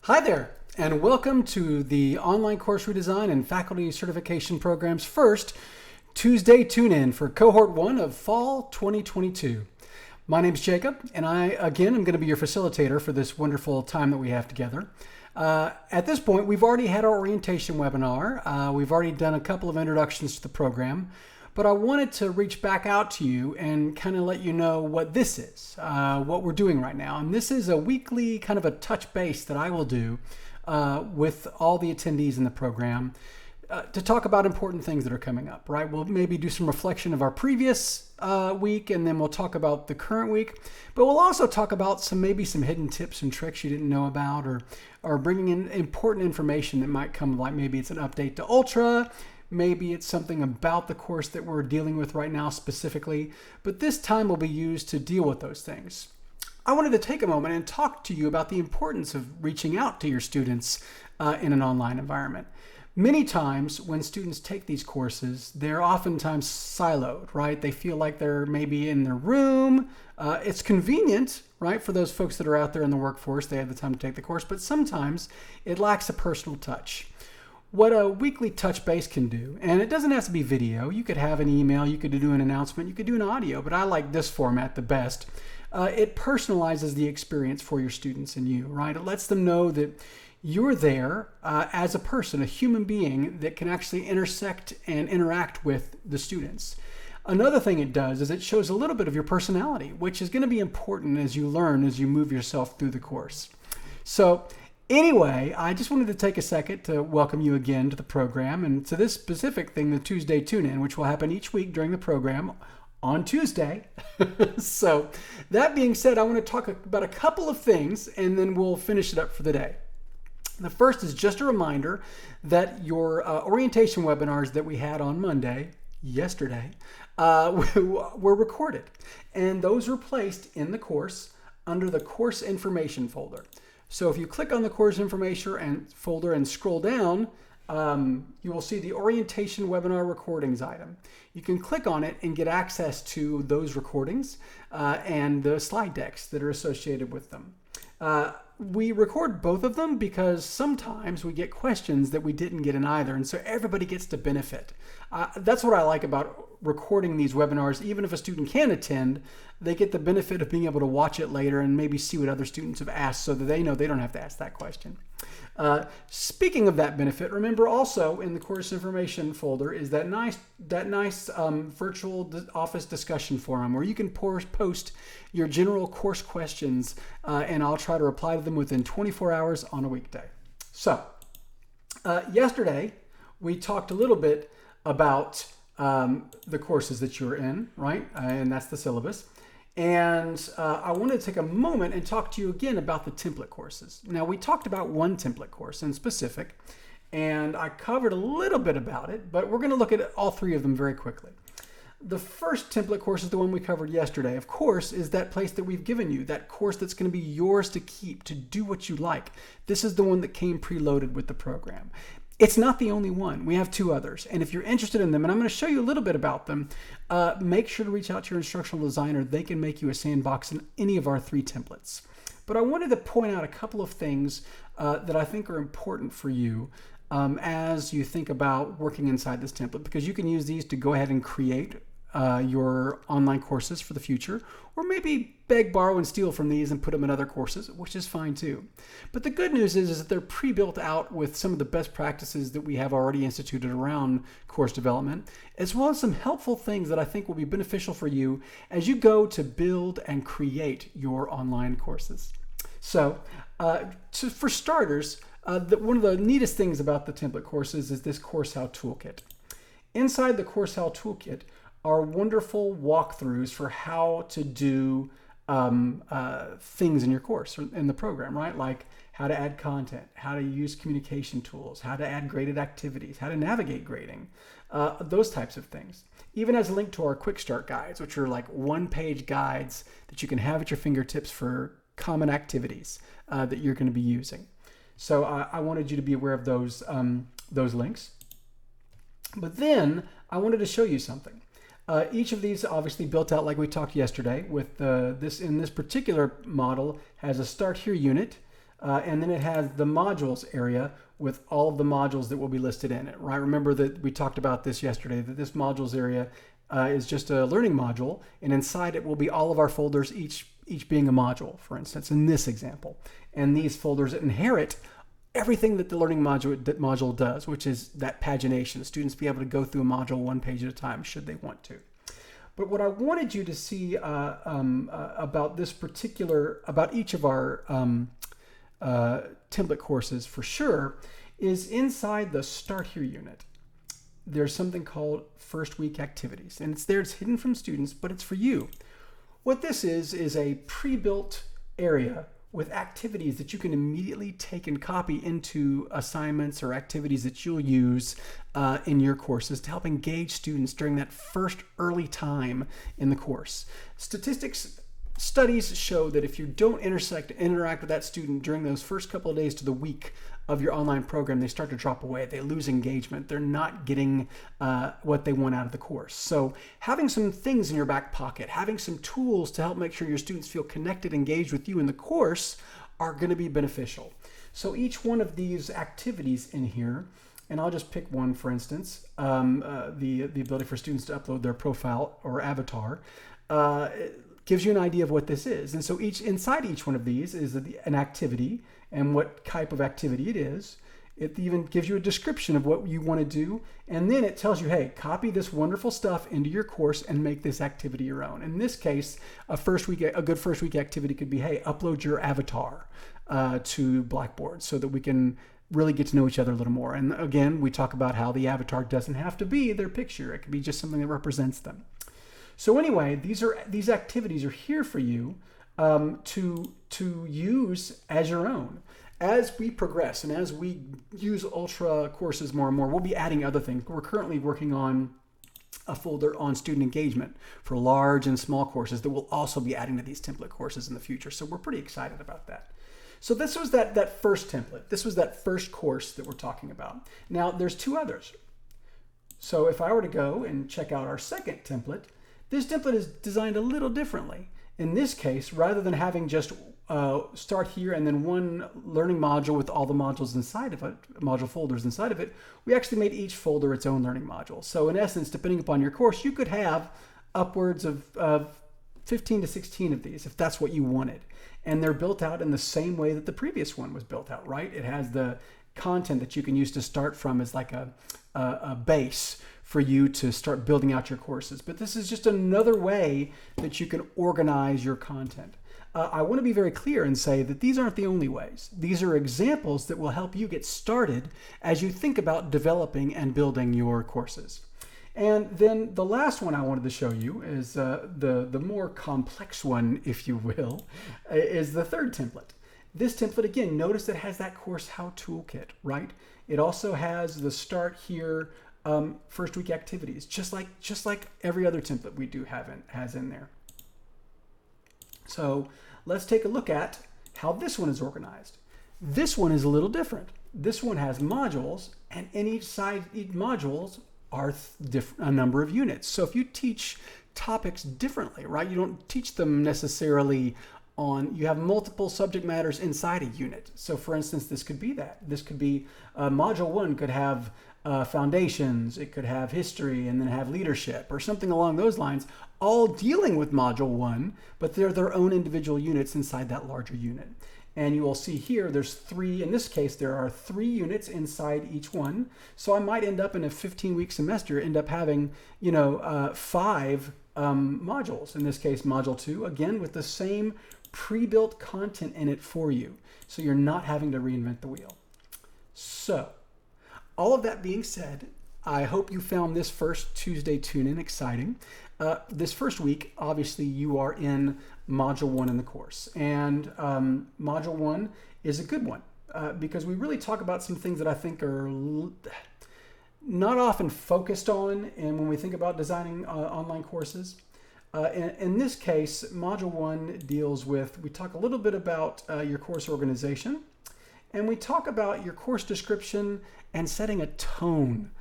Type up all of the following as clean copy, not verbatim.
Hi there, and welcome to the Online Course Redesign and Faculty Certification Program's first Tuesday tune-in for Cohort 1 of Fall 2022. My name's Jacob, and I, again, am going to be your facilitator for this wonderful time that we have together. At this point, we've already had our orientation webinar. We've already done a couple of introductions to the program, but I wanted to reach back out to you and kind of let you know what this is, what we're doing right now. And this is a weekly kind of a touch base that I will do with all the attendees in the program to talk about important things that are coming up, right? We'll maybe do some reflection of our previous week, and then we'll talk about the current week. But we'll also talk about maybe some hidden tips and tricks you didn't know about, or bringing in important information that might come, like maybe it's an update to Ultra, maybe it's something about the course that we're dealing with right now specifically, but this time will be used to deal with those things. I wanted to take a moment and talk to you about the importance of reaching out to your students in an online environment. Many times when students take these courses, they're oftentimes siloed, right? They feel like they're maybe in their room. It's convenient, right, for those folks that are out there in the workforce. They have the time to take the course, but sometimes it lacks a personal touch. What a weekly touch base can do, and it doesn't have to be video. You could have an email, you could do an announcement, you could do an audio, but I like this format the best. It personalizes the experience for your students and you, right? It lets them know that you're there as a person, a human being that can actually intersect and interact with the students. Another thing it does is it shows a little bit of your personality, which is going to be important as you learn, as you move yourself through the course. So anyway, I just wanted to take a second to welcome you again to the program and to this specific thing, the Tuesday tune-in, which will happen each week during the program on Tuesday. So that being said, I want to talk about a couple of things and then we'll finish it up for the day. The first is just a reminder that your orientation webinars that we had on Monday, yesterday, were recorded. And those were placed in the course under the course information folder. So if you click on the course information folder and scroll down, you will see the orientation webinar recordings item. You can click on it and get access to those recordings and the slide decks that are associated with them. We record both of them because sometimes we get questions that we didn't get in either, and so everybody gets to benefit. That's what I like about recording these webinars. Even if a student can attend, they get the benefit of being able to watch it later and maybe see what other students have asked so that they know they don't have to ask that question. Speaking of that benefit, remember also in the course information folder is that nice virtual office discussion forum where you can post your general course questions and I'll try to reply to them within 24 hours on a weekday. So yesterday we talked a little bit about the courses that you're in, right? And that's the syllabus. And I wanted to take a moment and talk to you again about the template courses. Now, we talked about one template course in specific, and I covered a little bit about it, but we're going to look at all three of them very quickly. The first template course is the one we covered yesterday. Of course, is that place that we've given you, that course that's going to be yours to keep, to do what you like. This is the one that came preloaded with the program. It's not the only one. We have two others. And if you're interested in them, and I'm going to show you a little bit about them, make sure to reach out to your instructional designer. They can make you a sandbox in any of our three templates. But I wanted to point out a couple of things that I think are important for you as you think about working inside this template, because you can use these to go ahead and create your online courses for the future, or maybe beg, borrow, and steal from these and put them in other courses, which is fine too. But the good news is that they're pre-built out with some of the best practices that we have already instituted around course development, as well as some helpful things that I think will be beneficial for you as you go to build and create your online courses. So for starters, one of the neatest things about the template courses is this Course How Toolkit. Inside the Course How Toolkit are wonderful walkthroughs for how to do things in your course or in the program, right? Like how to add content, how to use communication tools, how to add graded activities, how to navigate grading, those types of things. Even as a link to our quick start guides, which are like one-page guides that you can have at your fingertips for common activities that you're going to be using. So I wanted you to be aware of those links. But then I wanted to show you something. Each of these obviously built out like we talked yesterday with in this particular model has a start here unit, and then it has the modules area with all of the modules that will be listed in it, right? Remember that we talked about this yesterday, that this modules area is just a learning module, and inside it will be all of our folders, each being a module, for instance, in this example. And these folders inherit everything that the learning module does, which is that pagination. Students be able to go through a module one page at a time, should they want to. But what I wanted you to see about this particular, about each of our template courses for sure, is inside the Start Here unit. There's something called First Week Activities, and it's there, it's hidden from students, but it's for you. What this is a pre-built area with activities that you can immediately take and copy into assignments or activities that you'll use in your courses to help engage students during that first early time in the course. Studies show that if you don't interact with that student during those first couple of days to the week of your online program, they start to drop away. They lose engagement. They're not getting what they want out of the course. So having some things in your back pocket, having some tools to help make sure your students feel connected, engaged with you in the course are going to be beneficial. So each one of these activities in here, and I'll just pick one, for instance, the ability for students to upload their profile or avatar, gives you an idea of what this is. And so inside each one of these is an activity and what type of activity it is. It even gives you a description of what you want to do. And then it tells you, hey, copy this wonderful stuff into your course and make this activity your own. In this case, a good first week activity could be, hey, upload your avatar to Blackboard so that we can really get to know each other a little more. And again, we talk about how the avatar doesn't have to be their picture. It could be just something that represents them. So anyway, these activities are here for you to use as your own. As we progress and as we use Ultra courses more and more, we'll be adding other things. We're currently working on a folder on student engagement for large and small courses that we'll also be adding to these template courses in the future. So we're pretty excited about that. So this was that first template. This was that first course that we're talking about. Now there's two others. So if I were to go and check out our second template, this template is designed a little differently. In this case, rather than having just Start Here and then one learning module with all the modules inside of it, module folders inside of it, we actually made each folder its own learning module. So in essence, depending upon your course, you could have upwards of 15 to 16 of these if that's what you wanted. And they're built out in the same way that the previous one was built out, right? It has the content that you can use to start from as like a base for you to start building out your courses. But this is just another way that you can organize your content. I want to be very clear and say that these aren't the only ways. These are examples that will help you get started as you think about developing and building your courses. And then the last one I wanted to show you is the more complex one, if you will, is the third template. This template, again, notice it has that course how toolkit, right? It also has the Start Here first week activities, just like every other template we do has in there. So let's take a look at how this one is organized. This one is a little different. This one has modules, and in each modules are a number of units. So if you teach topics differently, right, you don't teach them necessarily you have multiple subject matters inside a unit. So for instance, this could be that. This could be module 1 could have foundations, it could have history, and then have leadership or something along those lines, all dealing with module 1, but they're their own individual units inside that larger unit. And you will see here, there's 3, in this case, there are 3 units inside each one. So I might end up in a 15-week semester, end up having, 5 modules. In this case, module 2, again, with the same pre-built content in it for you. So you're not having to reinvent the wheel. So all of that being said, I hope you found this first Tuesday tune-in exciting. This first week, obviously, you are in Module 1 in the course. And Module 1 is a good one because we really talk about some things that I think are not often focused on and when we think about designing online courses. In this case, Module 1 deals with, we talk a little bit about your course organization, and we talk about your course description and setting a tone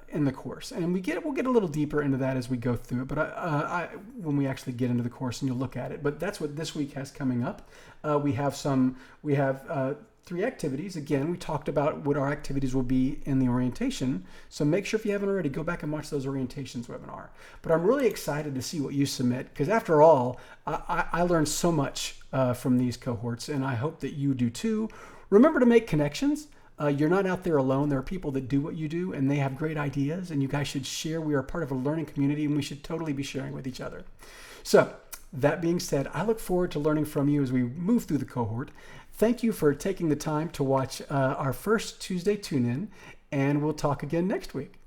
in the course, and we'll get a little deeper into that as we go through it. But when we actually get into the course and you'll look at it. But that's what this week has coming up. We have 3 activities. Again, we talked about what our activities will be in the orientation. So make sure if you haven't already, go back and watch those orientations webinar. But I'm really excited to see what you submit, because after all, I learned so much from these cohorts, and I hope that you do too. Remember to make connections. You're not out there alone. There are people that do what you do, and they have great ideas, and you guys should share. We are part of a learning community, and we should totally be sharing with each other. So that being said, I look forward to learning from you as we move through the cohort. Thank you for taking the time to watch our first Tuesday tune-in, and we'll talk again next week.